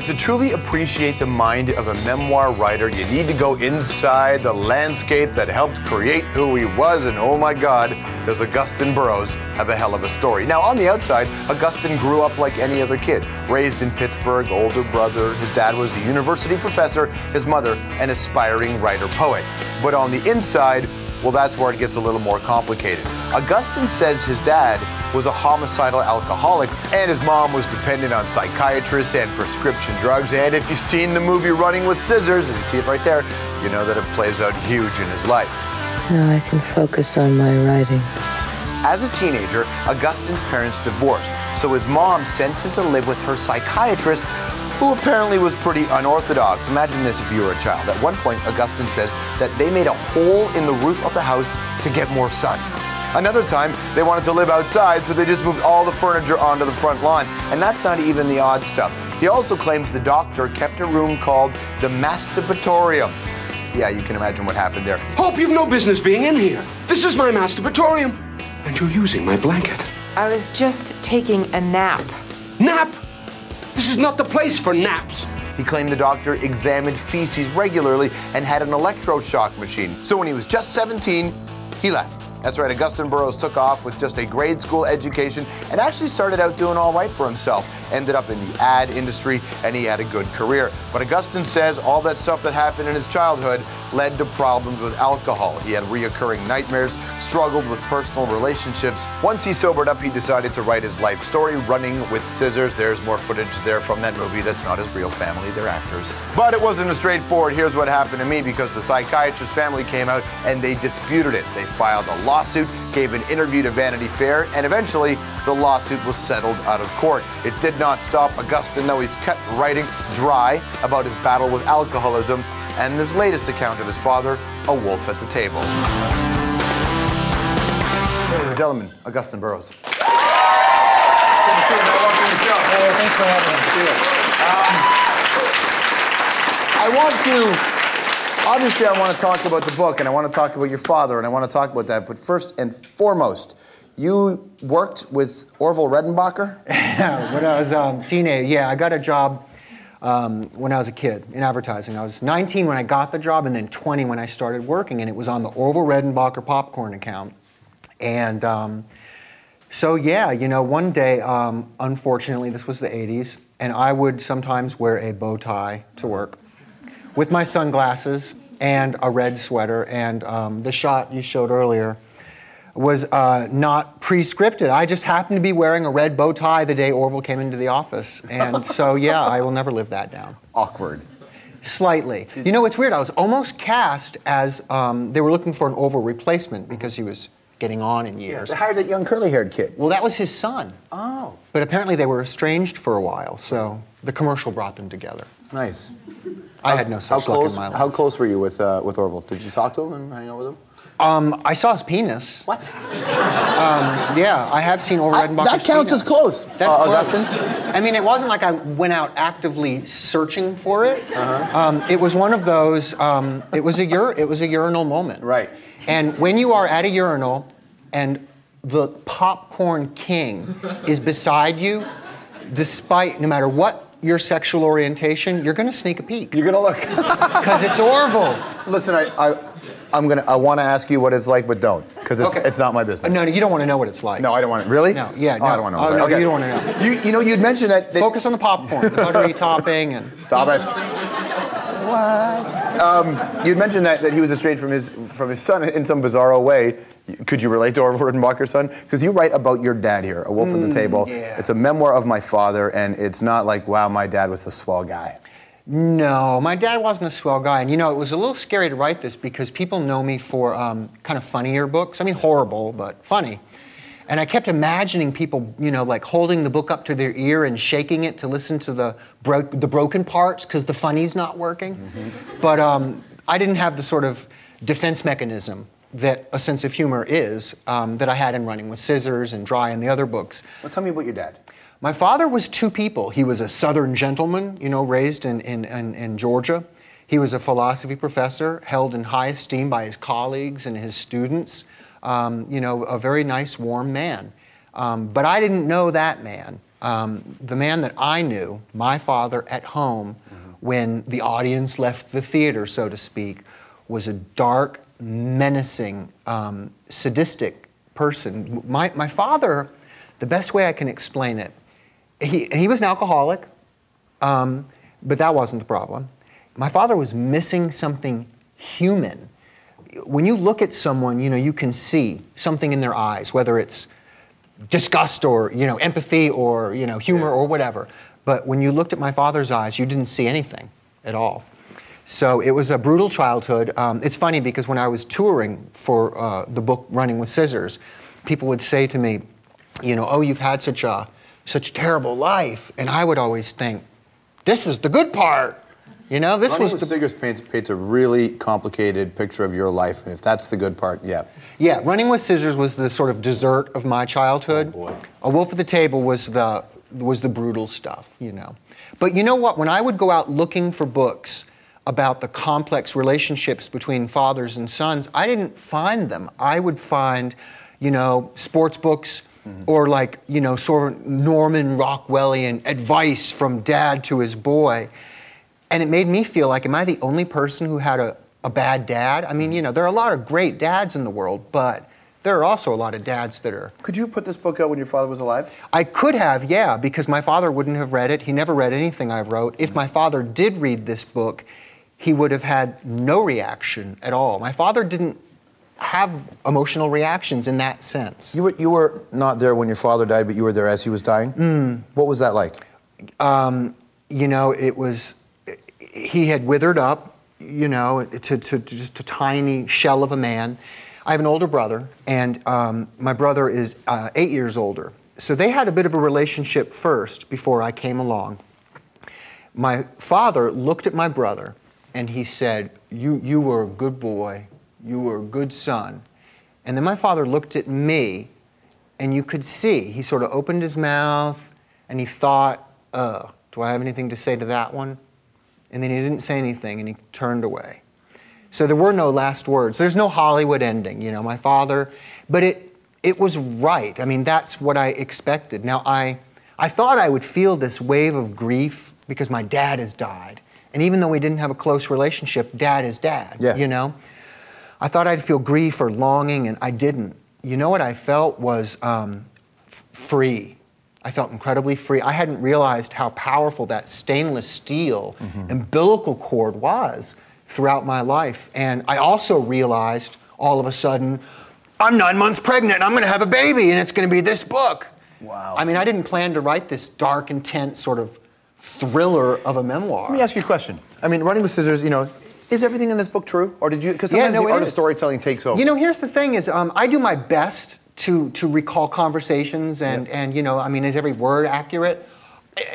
right, to truly appreciate the mind of a memoir writer, you need to go inside the landscape that helped create who he was, and oh my God, does Augusten Burroughs have a hell of a story. Now, on the outside, Augusten grew up like any other kid. Raised in Pittsburgh, older brother, his dad was a university professor, his mother an aspiring writer-poet. But on the inside, well, that's where it gets a little more complicated. Augusten says his dad was a homicidal alcoholic and his mom was dependent on psychiatrists and prescription drugs. And if you've seen the movie Running with Scissors, and you see it right there, you know that it plays out huge in his life. Now I can focus on my writing. As a teenager, Augusten's parents divorced, so his mom sent him to live with her psychiatrist, who apparently was pretty unorthodox. Imagine this if you were a child. At one point, Augusten says that they made a hole in the roof of the house to get more sun. Another time, they wanted to live outside, so they just moved all the furniture onto the front lawn. And that's not even the odd stuff. He also claims the doctor kept a room called the masturbatorium. Yeah, you can imagine what happened there. Hope you've no business being in here. This is my masturbatorium. And you're using my blanket. I was just taking a nap. Nap? This is not the place for naps. He claimed the doctor examined feces regularly and had an electroshock machine. So when he was just 17, he left. That's right, Augusten Burroughs took off with just a grade school education and actually started out doing all right for himself. Ended up in the ad industry and he had a good career. But Augusten says all that stuff that happened in his childhood led to problems with alcohol. He had reoccurring nightmares, struggled with personal relationships. Once he sobered up, he decided to write his life story, Running with Scissors. There's more footage there from that movie. That's not his real family, they're actors. But it wasn't as straightforward. Here's what happened to me, because the psychiatrist's family came out and they disputed it. They filed a lawsuit, gave an interview to Vanity Fair, and eventually the lawsuit was settled out of court. It did not stop Augusten, though. He's kept writing dry about his battle with alcoholism and this latest account of his father, a wolf at the table. Ladies and gentlemen, Augusten Burroughs. Good to see you, man. Welcome to the show. Hey, thanks for having me. Obviously, I want to talk about the book, and I want to talk about your father, and I want to talk about that. But first and foremost, you worked with Orville Redenbacher? Yeah, when I was a teenager, yeah, I got a job when I was a kid in advertising. I was 19 when I got the job, and then 20 when I started working, and it was on the Orville Redenbacher popcorn account. And so, yeah, you know, one day, unfortunately, this was the 80s, and I would sometimes wear a bow tie to work with my sunglasses and a red sweater, and the shot you showed earlier was not pre-scripted. I just happened to be wearing a red bow tie the day Orville came into the office. And so, yeah, I will never live that down. Awkward. Slightly. You know, it's weird. I was almost cast as, they were looking for an Orville replacement because he was getting on in years. They hired that young curly-haired kid. Well, that was his son. Oh. But apparently they were estranged for a while, so the commercial brought them together. Nice. I had no such luck in my life. How close were you with Orville? Did you talk to him and hang out with him? I saw his penis. What? Yeah, I have seen Orville Redenbacher's That counts penis. as close. That's close. Augusten? I mean, it wasn't like I went out actively searching for it. It was one of those. It was a urinal moment. Right. And when you are at a urinal, and the popcorn king is beside you, despite no matter what your sexual orientation, you're going to sneak a peek. You're gonna look. Because it's Orville. Listen, I want to ask you what it's like, but don't, because it's not my business. No, you don't want to know what it's like. No, I don't want to. Really? No, yeah, no. Oh, I don't want to know. Oh, no, Okay. you don't want to know. You know, you'd mentioned that. Focus on the popcorn, the buttery topping, and... Stop it. What? You'd mentioned that he was estranged from his son in some bizarro way. Could you relate to Orville Redenbacher's son? Because you write about your dad here, A Wolf at the Table. Yeah. It's a memoir of my father, and it's not like, wow, my dad was a swell guy. No, my dad wasn't a swell guy. And you know, it was a little scary to write this because people know me for kind of funnier books. I mean, horrible, but funny. And I kept imagining people, you know, like holding the book up to their ear and shaking it to listen to the broken parts because the funny's not working. But I didn't have the sort of defense mechanism that a sense of humor is that I had in Running with Scissors and Dry and the other books. Well, tell me about your dad. My father was two people. He was a Southern gentleman, you know, raised in Georgia. He was a philosophy professor, held in high esteem by his colleagues and his students. You know, a very nice, warm man. But I didn't know that man. The man that I knew, my father at home, when the audience left the theater, so to speak, was a dark, menacing, sadistic person. My father, the best way I can explain it, he was an alcoholic, but that wasn't the problem. My father was missing something human. When you look at someone, you can see something in their eyes, whether it's disgust or, empathy or, humor or whatever. But when you looked at my father's eyes, you didn't see anything at all. So it was a brutal childhood. It's funny because when I was touring for the book Running with Scissors, people would say to me, oh, you've had such a terrible life. And I would always think, this is the good part. This Running was with the... Scissors paints a really complicated picture of your life, and if that's the good part, yeah. Yeah, Running with Scissors was the sort of dessert of my childhood. Oh, boy. A Wolf at the Table was the brutal stuff, But you know what? When I would go out looking for books about the complex relationships between fathers and sons, I didn't find them. I would find, sports books or sort of Norman Rockwellian advice from dad to his boy. And it made me feel like, am I the only person who had a bad dad? I mean, there are a lot of great dads in the world, but there are also a lot of dads that are... Could you put this book out when your father was alive? I could have, yeah, because my father wouldn't have read it. He never read anything I wrote. If my father did read this book, he would have had no reaction at all. My father didn't have emotional reactions in that sense. You were not there when your father died, but you were there as he was dying? What was that like? It was... He had withered up, to just a tiny shell of a man. I have an older brother, and my brother is 8 years older. So they had a bit of a relationship first before I came along. My father looked at my brother, and he said, you were a good boy. You were a good son. And then my father looked at me, and you could see, he sort of opened his mouth, and he thought, do I have anything to say to that one? And then he didn't say anything, and he turned away. So there were no last words. There's no Hollywood ending, my father. But it was right. I mean, that's what I expected. Now, I thought I would feel this wave of grief because my dad has died. And even though we didn't have a close relationship, dad is dad, I thought I'd feel grief or longing, and I didn't. What I felt was free. I felt incredibly free. I hadn't realized how powerful that stainless steel umbilical cord was throughout my life. And I also realized all of a sudden, I'm 9 months pregnant, I'm gonna have a baby, and it's gonna be this book. Wow. I mean, I didn't plan to write this dark, intense sort of thriller of a memoir. Let me ask you a question. I mean, Running with Scissors, is everything in this book true? Or did you, because sometimes the art of storytelling takes over. Here's the thing is, I do my best to recall conversations and I mean, is every word accurate?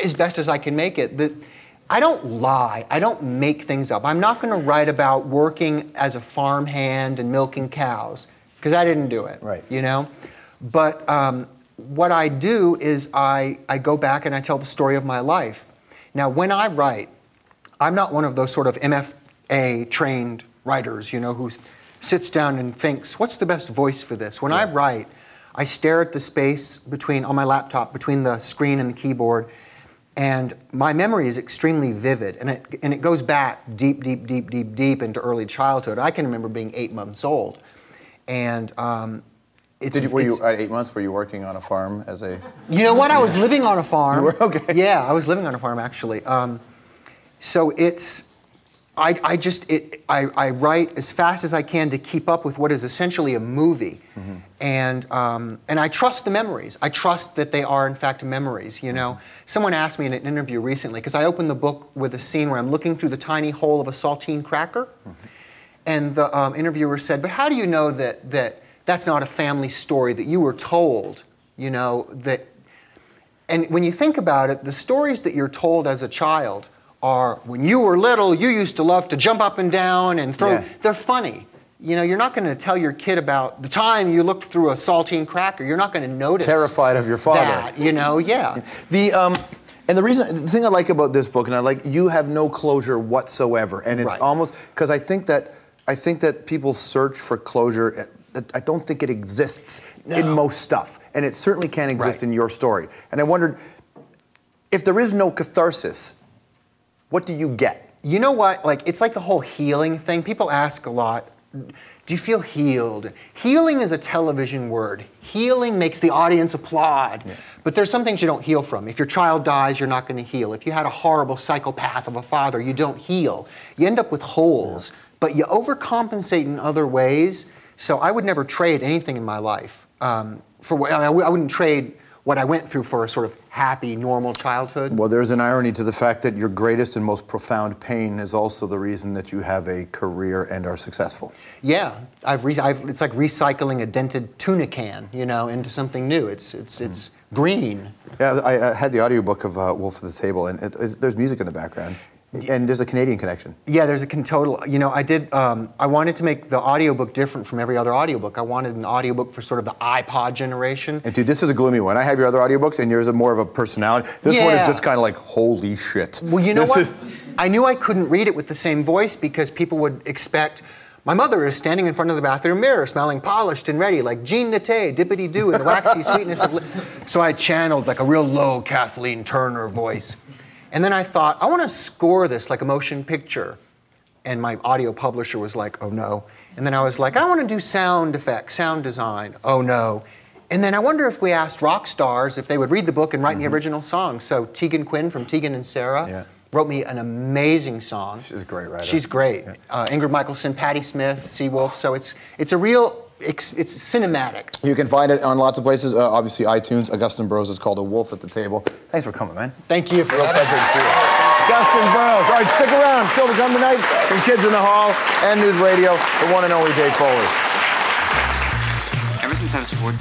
As best as I can make it. I don't lie. I don't make things up. I'm not going to write about working as a farmhand and milking cows, because I didn't do it, right. But what I do is I go back and I tell the story of my life. Now, when I write, I'm not one of those sort of MFA-trained writers, who sits down and thinks, what's the best voice for this? When I write, I stare at the space on my laptop, between the screen and the keyboard, and my memory is extremely vivid, and it goes back deep, deep, deep, deep, deep into early childhood. I can remember being 8 months old, and were you at 8 months? Were you working on a farm as a? You know what? I was living on a farm. You were? Okay. Yeah, I was living on a farm actually. So it's. I write as fast as I can to keep up with what is essentially a movie, and I trust the memories. I trust that they are in fact memories. Someone asked me in an interview recently, because I opened the book with a scene where I'm looking through the tiny hole of a saltine cracker, and the interviewer said, "But how do you know that that's not a family story that you were told? That." And when you think about it, the stories that you're told as a child are, when you were little, you used to love to jump up and down and throw. Yeah. They're funny. You're not going to tell your kid about the time you looked through a saltine cracker. You're not going to notice. Terrified of your father. That, yeah. And the thing I like about this book, and you have no closure whatsoever, and it's almost, because I think that people search for closure. I don't think it exists in most stuff, and it certainly can't exist in your story. And I wondered, If there is no catharsis, what do you get? You know what? Like, it's like the whole healing thing. People ask a lot, do you feel healed? Healing is a television word. Healing makes the audience applaud. Yeah. But there's some things you don't heal from. If your child dies, you're not going to heal. If you had a horrible psychopath of a father, you don't heal. You end up with holes, but you overcompensate in other ways. So I would never trade anything in my life. I wouldn't trade what I went through for a sort of happy, normal childhood. Well, there's an irony to the fact that your greatest and most profound pain is also the reason that you have a career and are successful. Yeah, it's like recycling a dented tuna can, you know, into something new. It's green. Yeah, I had the audiobook of Wolf at the Table, and there's music in the background. And there's a Canadian connection. Yeah, there's a total. You know, I wanted to make the audiobook different from every other audiobook. I wanted an audiobook for sort of the iPod generation. And dude, this is a gloomy one. I have your other audiobooks, and yours are more of a personality. This one is just kind of like, holy shit. Well, you know what? I knew I couldn't read it with the same voice because people would expect, my mother is standing in front of the bathroom mirror, smelling polished and ready, like Jean Naté, dippity-doo, and the waxy sweetness of... So I channeled like a real low Kathleen Turner voice. And then I thought, I want to score this like a motion picture. And my audio publisher was like, oh no. And then I was like, I want to do sound effects, sound design. Oh no. And then I wonder if we asked rock stars if they would read the book and write the original song. So Tegan Quinn from Tegan and Sarah wrote me an amazing song. She's a great writer. She's great. Yeah. Ingrid Michaelson, Patti Smith, Seawolf. So it's a real... It's cinematic. You can find it on lots of places, obviously iTunes. Augusten Burroughs is called A Wolf at the Table. Thanks for coming, man. Thank you for real pleasure to see you. Augusten Burroughs. All right, stick around. Still to come tonight from Kids in the Hall and News Radio, the one and only Dave Foley. Ever since I was 14,